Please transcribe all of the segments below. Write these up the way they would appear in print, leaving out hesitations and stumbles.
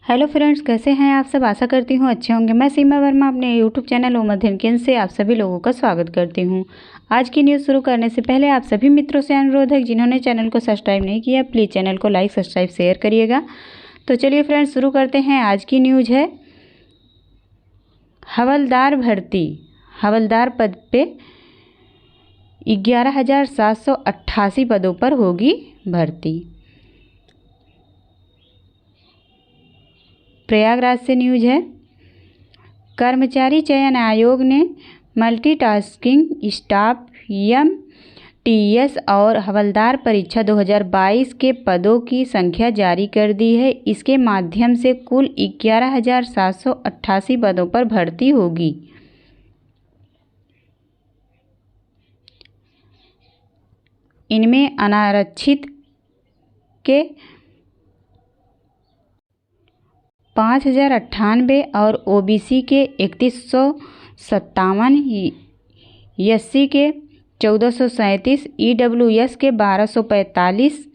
Hello friends, कैसे हैं आप सब। आशा करती हूँ अच्छे होंगे। मैं सीमा वर्मा अपने यूट्यूब चैनल ओम अध्ययन केंद्र से आप सभी लोगों का स्वागत करती हूँ। आज की न्यूज़ शुरू करने से पहले आप सभी मित्रों से अनुरोध है, जिन्होंने चैनल को सब्सक्राइब नहीं किया प्लीज़ चैनल को लाइक सब्सक्राइब शेयर करिएगा। तो चलिए फ्रेंड्स शुरू करते हैं। आज की न्यूज़ है हवलदार भर्ती। हवलदार पद पे 11,788 पदों पर होगी भर्ती। प्रयागराज से न्यूज़ है, कर्मचारी चयन आयोग ने मल्टीटास्किंग स्टाफ MTS और हवलदार परीक्षा 2022 के पदों की संख्या जारी कर दी है। इसके माध्यम से कुल 11,788 पदों पर भर्ती होगी। इनमें अनारक्षित के 5,098 और OBC के 3,157, SC के 1,437, EWS के 1,245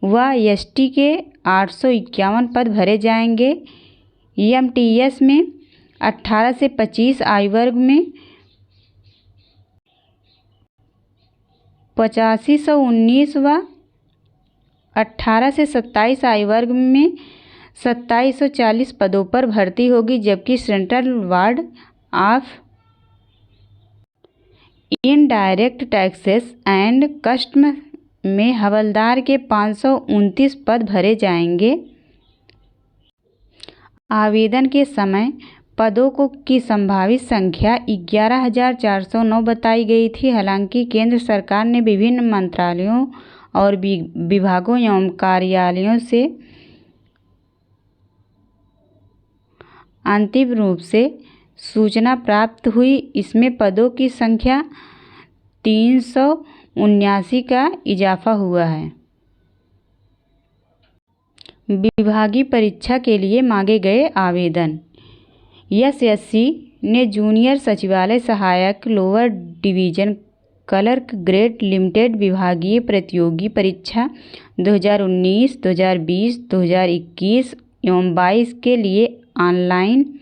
व ST के 851 पद भरे जाएंगे। MTS में 18 से 25 आयु वर्ग में 8519 व 18 से 27 आयु वर्ग में 2740 पदों पर भर्ती होगी। जबकि central ward of indirect taxes and custom में हवलदार के 529 पद भरे जाएंगे। आवेदन के समय पदों की संभावित संख्या 11,409 बताई गई थी। हालांकि केंद्र सरकार ने विभिन्न मंत्रालयों और विभागों एवं कार्यालयों से अंतिम रूप से सूचना प्राप्त हुई। इसमें पदों की संख्या 379 का इजाफा हुआ है। विभागीय परीक्षा के लिए मांगे गए आवेदन। SSC ने जूनियर सचिवालय सहायक lower division clerk grade limited विभागीय प्रतियोगी परीक्षा 2019, 2020, 2021 एवं 22 के लिए ऑनलाइन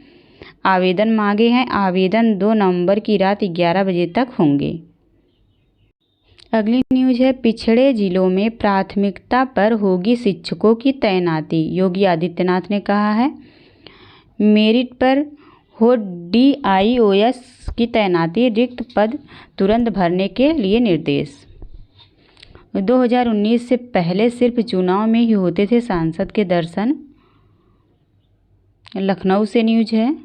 आवेदन मांगे हैं। आवेदन 2 नवंबर की रात 11 बजे तक होंगे। अगली न्यूज़ है, पिछड़े जिलों में प्राथमिकता पर होगी शिक्षकों की तैनाती। योगी आदित्यनाथ ने कहा है मेरिट पर हो DIOS की तैनाती, रिक्त पद तुरंत भरने के लिए निर्देश। 2019 से पहले सिर्फ चुनाव में ही होते थे सांसद के दर्शन। लखनऊ से न्यूज़ है,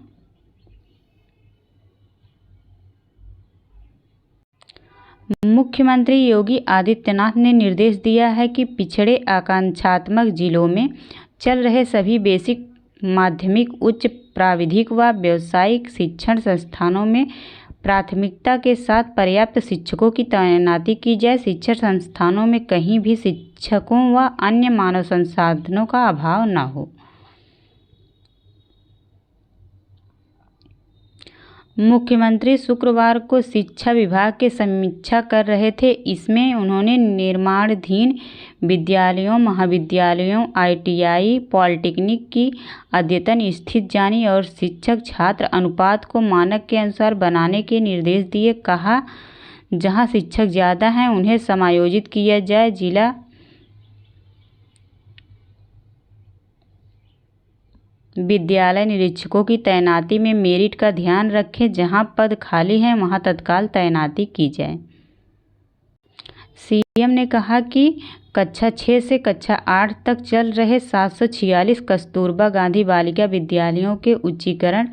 मुख्यमंत्री योगी आदित्यनाथ ने निर्देश दिया है कि पिछड़े आकांक्षात्मक जिलों में चल रहे सभी बेसिक, माध्यमिक, उच्च प्राविधिक व व्यावसायिक शिक्षण संस्थानों में प्राथमिकता के साथ पर्याप्त शिक्षकों की तैनाती की जाए। शिक्षण संस्थानों में कहीं भी शिक्षकों व अन्य मानव संसाधनों का अभाव न हो। मुख्यमंत्री शुक्रवार को शिक्षा विभाग की समीक्षा कर रहे थे। इसमें उन्होंने निर्माणाधीन विद्यालयों, महाविद्यालयों, ITI, पॉलिटेक्निक की अद्यतन स्थिति जानी और शिक्षक छात्र अनुपात को मानक के अनुसार बनाने के निर्देश दिए। कहा जहां शिक्षक ज़्यादा हैं उन्हें समायोजित किया जाए। जिला विद्यालय निरीक्षकों की तैनाती में मेरिट का ध्यान रखें। जहां पद खाली हैं वहां तत्काल तैनाती की जाए। CM ने कहा कि कक्षा 6 से कक्षा 8 तक चल रहे 746 कस्तूरबा गांधी बालिका विद्यालयों के उच्चीकरण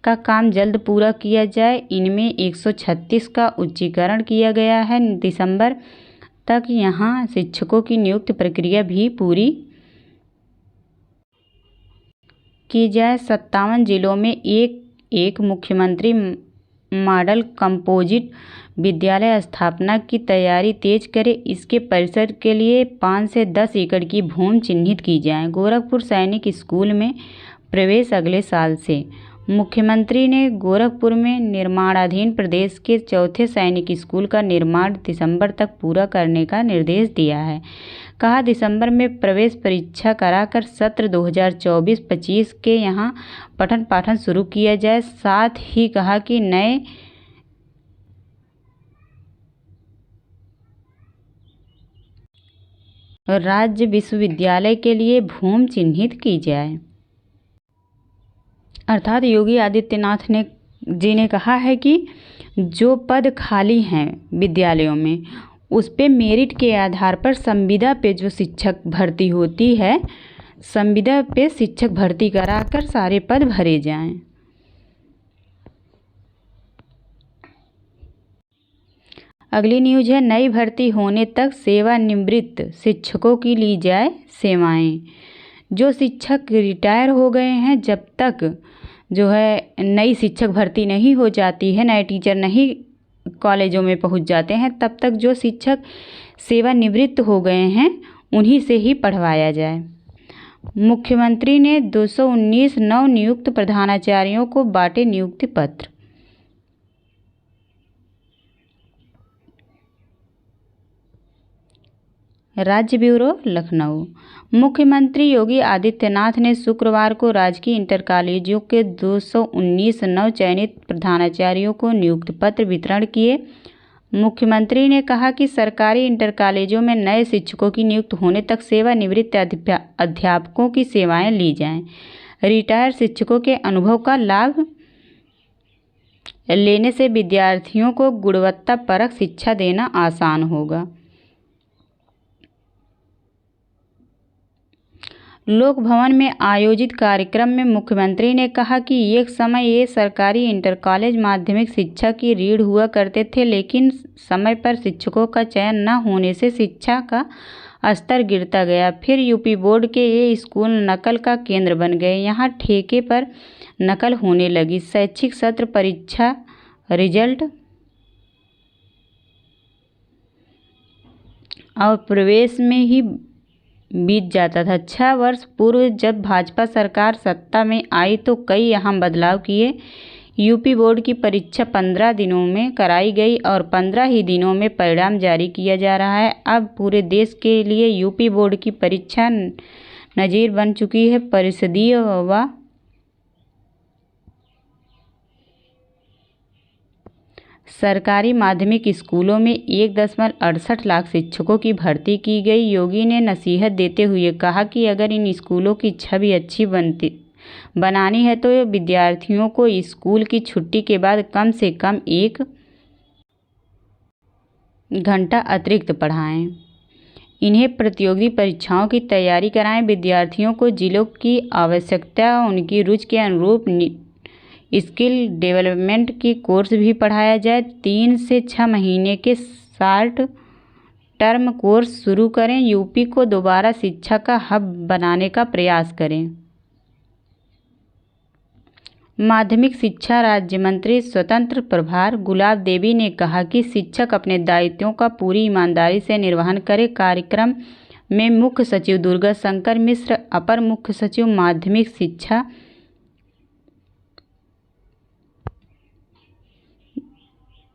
का काम जल्द पूरा किया जाए। इनमें 136 का उच्चीकरण किया गया है। दिसंबर तक यहां शिक्षकों की नियुक्ति प्रक्रिया भी पूरी की जाए। 57 जिलों में एक मुख्यमंत्री मॉडल कंपोजिट विद्यालय स्थापना की तैयारी तेज करे। इसके परिसर के लिए 5 से 10 एकड़ की भूमि चिन्हित की जाए। गोरखपुर सैनिक स्कूल में प्रवेश अगले साल से। मुख्यमंत्री ने गोरखपुर में निर्माणाधीन प्रदेश के चौथे सैनिक स्कूल का निर्माण दिसंबर तक पूरा करने का निर्देश दिया है। कहा दिसंबर में प्रवेश परीक्षा कराकर सत्र 2024-25 के यहाँ पठन पाठन शुरू किया जाए। साथ ही कहा कि नए राज्य विश्वविद्यालय के लिए भूमि चिन्हित की जाए। अर्थात योगी आदित्यनाथ जी ने कहा है कि जो पद खाली हैं विद्यालयों में उस पे मेरिट के आधार पर संविदा पे जो शिक्षक भर्ती होती है, संविदा पे शिक्षक भर्ती कराकर सारे पद भरे जाएं। अगली न्यूज़ है, नई भर्ती होने तक सेवानिवृत्त शिक्षकों की ली जाए सेवाएं। जो शिक्षक रिटायर हो गए हैं, जब तक जो है नई शिक्षक भर्ती नहीं हो जाती है, नए टीचर नहीं कॉलेजों में पहुंच जाते हैं, तब तक जो शिक्षक सेवानिवृत्त हो गए हैं उन्हीं से ही पढ़वाया जाए। मुख्यमंत्री ने 219 नवनियुक्त प्रधानाचार्यों को बांटे नियुक्ति पत्र। राज्य ब्यूरो लखनऊ। मुख्यमंत्री योगी आदित्यनाथ ने शुक्रवार को राजकीय इंटर कॉलेजों के 219 नव चयनित प्रधानाचार्यों को नियुक्ति पत्र वितरण किए। मुख्यमंत्री ने कहा कि सरकारी इंटर कॉलेजों में नए शिक्षकों की नियुक्त होने तक सेवानिवृत्त अध्यापकों की सेवाएं ली जाएं। रिटायर शिक्षकों के अनुभव का लाभ लेने से विद्यार्थियों को गुणवत्तापरक शिक्षा देना आसान होगा। लोक भवन में आयोजित कार्यक्रम में मुख्यमंत्री ने कहा कि एक समय ये सरकारी इंटर कॉलेज माध्यमिक शिक्षा की रीढ़ हुआ करते थे, लेकिन समय पर शिक्षकों का चयन न होने से शिक्षा का स्तर गिरता गया। फिर यूपी बोर्ड के ये स्कूल नकल का केंद्र बन गए। यहाँ ठेके पर नकल होने लगी। शैक्षिक सत्र परीक्षा रिजल्ट और प्रवेश में ही बीत जाता था। 6 वर्ष पूर्व जब भाजपा सरकार सत्ता में आई तो कई अहम बदलाव किए। यूपी बोर्ड की परीक्षा 15 दिनों में कराई गई और 15 ही दिनों में परिणाम जारी किया जा रहा है। अब पूरे देश के लिए यूपी बोर्ड की परीक्षा नज़ीर बन चुकी है। परिषदीय व सरकारी माध्यमिक स्कूलों में 1.68 लाख शिक्षकों की भर्ती की गई। योगी ने नसीहत देते हुए कहा कि अगर इन स्कूलों की छवि अच्छी बनानी है तो विद्यार्थियों को स्कूल की छुट्टी के बाद कम से कम 1 घंटा अतिरिक्त पढ़ाएं। इन्हें प्रतियोगी परीक्षाओं की तैयारी कराएं। विद्यार्थियों को जिलों की आवश्यकता उनकी रुचि के अनुरूप स्किल डेवलपमेंट की कोर्स भी पढ़ाया जाए। 3 से 6 महीने के शॉर्ट टर्म कोर्स शुरू करें। यूपी को दोबारा शिक्षा का हब बनाने का प्रयास करें। माध्यमिक शिक्षा राज्य मंत्री स्वतंत्र प्रभार गुलाब देवी ने कहा कि शिक्षक अपने दायित्वों का पूरी ईमानदारी से निर्वहन करे। कार्यक्रम में मुख्य सचिव दुर्गा शंकर मिश्र, अपर मुख्य सचिव माध्यमिक शिक्षा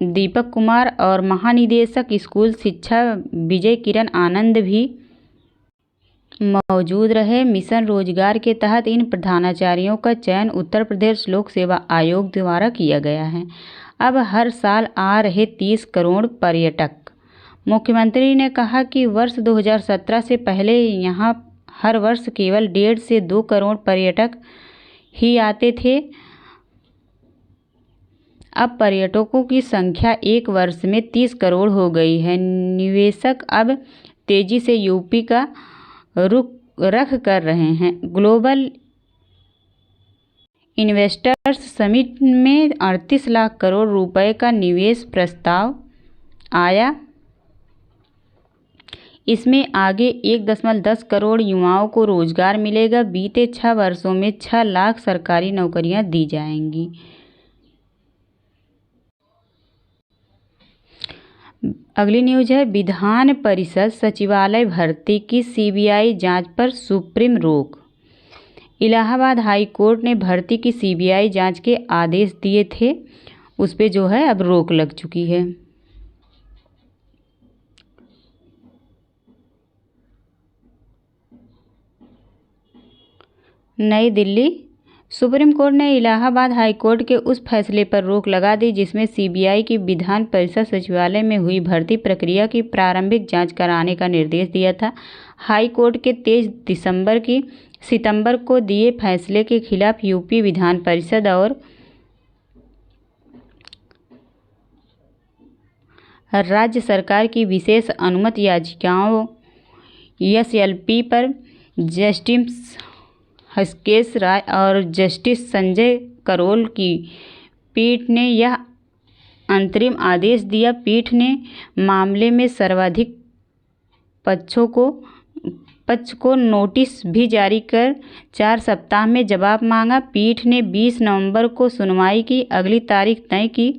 दीपक कुमार और महानिदेशक स्कूल शिक्षा विजय किरण आनंद भी मौजूद रहे। मिशन रोजगार के तहत इन प्रधानाचार्यों का चयन उत्तर प्रदेश लोक सेवा आयोग द्वारा किया गया है। अब हर साल आ रहे 30 करोड़ पर्यटक। मुख्यमंत्री ने कहा कि वर्ष 2017 से पहले यहाँ हर वर्ष केवल 1.5 से 2 करोड़ पर्यटक ही आते थे। अब पर्यटकों की संख्या एक वर्ष में 30 करोड़ हो गई है। निवेशक अब तेजी से यूपी का रुख कर रहे हैं। ग्लोबल इन्वेस्टर्स समिट में 38 लाख करोड़ रुपए का निवेश प्रस्ताव आया। इसमें आगे 1.10 करोड़ युवाओं को रोजगार मिलेगा। बीते 6 वर्षों में 6 लाख सरकारी नौकरियां दी जाएंगी। अगली न्यूज़ है, विधान परिषद सचिवालय भर्ती की सीबीआई जांच पर सुप्रीम रोक। इलाहाबाद हाई कोर्ट ने भर्ती की सीबीआई जांच के आदेश दिए थे, उस पे जो है अब रोक लग चुकी है। नई दिल्ली। सुप्रीम कोर्ट ने इलाहाबाद हाई कोर्ट के उस फैसले पर रोक लगा दी जिसमें सीबीआई की विधान परिषद सचिवालय में हुई भर्ती प्रक्रिया की प्रारंभिक जांच कराने का निर्देश दिया था। हाई कोर्ट के 23 सितंबर को दिए फैसले के खिलाफ यूपी विधान परिषद और राज्य सरकार की विशेष अनुमति याचिकाओं एसएलपी पर जस्टिस हृषिकेश राय और जस्टिस संजय करोल की पीठ ने यह अंतरिम आदेश दिया। पीठ ने मामले में सर्वाधिक पक्ष को नोटिस भी जारी कर 4 सप्ताह में जवाब मांगा। पीठ ने 20 नवंबर को सुनवाई की अगली तारीख तय की।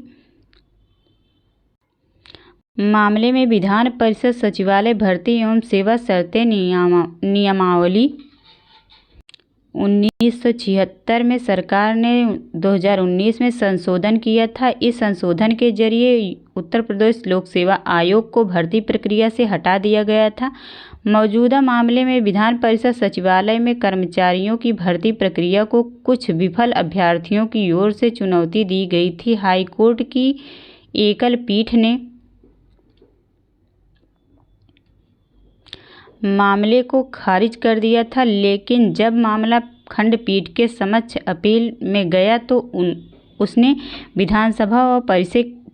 मामले में विधान परिषद सचिवालय भर्ती एवं सेवा शर्तें नियमावली 1976 में सरकार ने 2019 में संशोधन किया था। इस संशोधन के जरिए उत्तर प्रदेश लोक सेवा आयोग को भर्ती प्रक्रिया से हटा दिया गया था। मौजूदा मामले में विधान परिषद सचिवालय में कर्मचारियों की भर्ती प्रक्रिया को कुछ विफल अभ्यर्थियों की ओर से चुनौती दी गई थी। हाईकोर्ट की एकल पीठ ने मामले को खारिज कर दिया था, लेकिन जब मामला खंडपीठ के समक्ष अपील में गया तो उसने विधानसभा और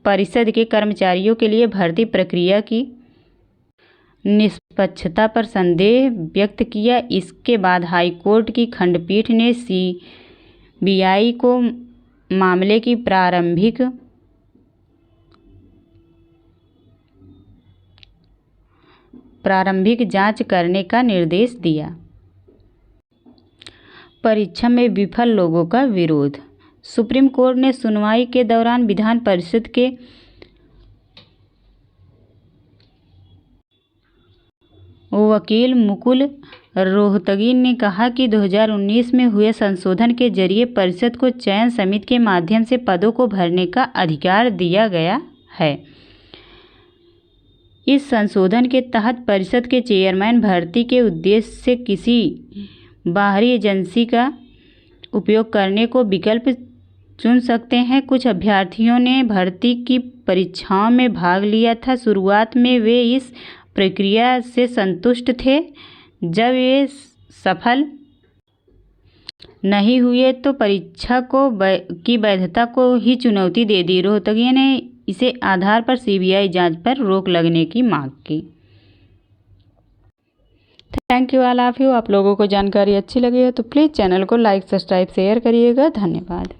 परिषद के कर्मचारियों के लिए भर्ती प्रक्रिया की निष्पक्षता पर संदेह व्यक्त किया। इसके बाद हाईकोर्ट की खंडपीठ ने सीबीआई को मामले की प्रारंभिक जांच करने का निर्देश दिया। परीक्षा में विफल लोगों का विरोध। सुप्रीम कोर्ट ने सुनवाई के दौरान विधान परिषद के वकील मुकुल रोहतगी ने कहा कि 2019 में हुए संशोधन के जरिए परिषद को चयन समिति के माध्यम से पदों को भरने का अधिकार दिया गया है। इस संशोधन के तहत परिषद के चेयरमैन भर्ती के उद्देश्य से किसी बाहरी एजेंसी का उपयोग करने को विकल्प चुन सकते हैं। कुछ अभ्यर्थियों ने भर्ती की परीक्षाओं में भाग लिया था। शुरुआत में वे इस प्रक्रिया से संतुष्ट थे। जब वे सफल नहीं हुए तो परीक्षा की वैधता को ही चुनौती दे दी। रोहतगी ने इसे आधार पर सीबीआई जांच पर रोक लगने की मांग की। Thank you all of you. आप लोगों को जानकारी अच्छी लगी हो तो प्लीज़ चैनल को लाइक, सब्सक्राइब, शेयर करिएगा। धन्यवाद।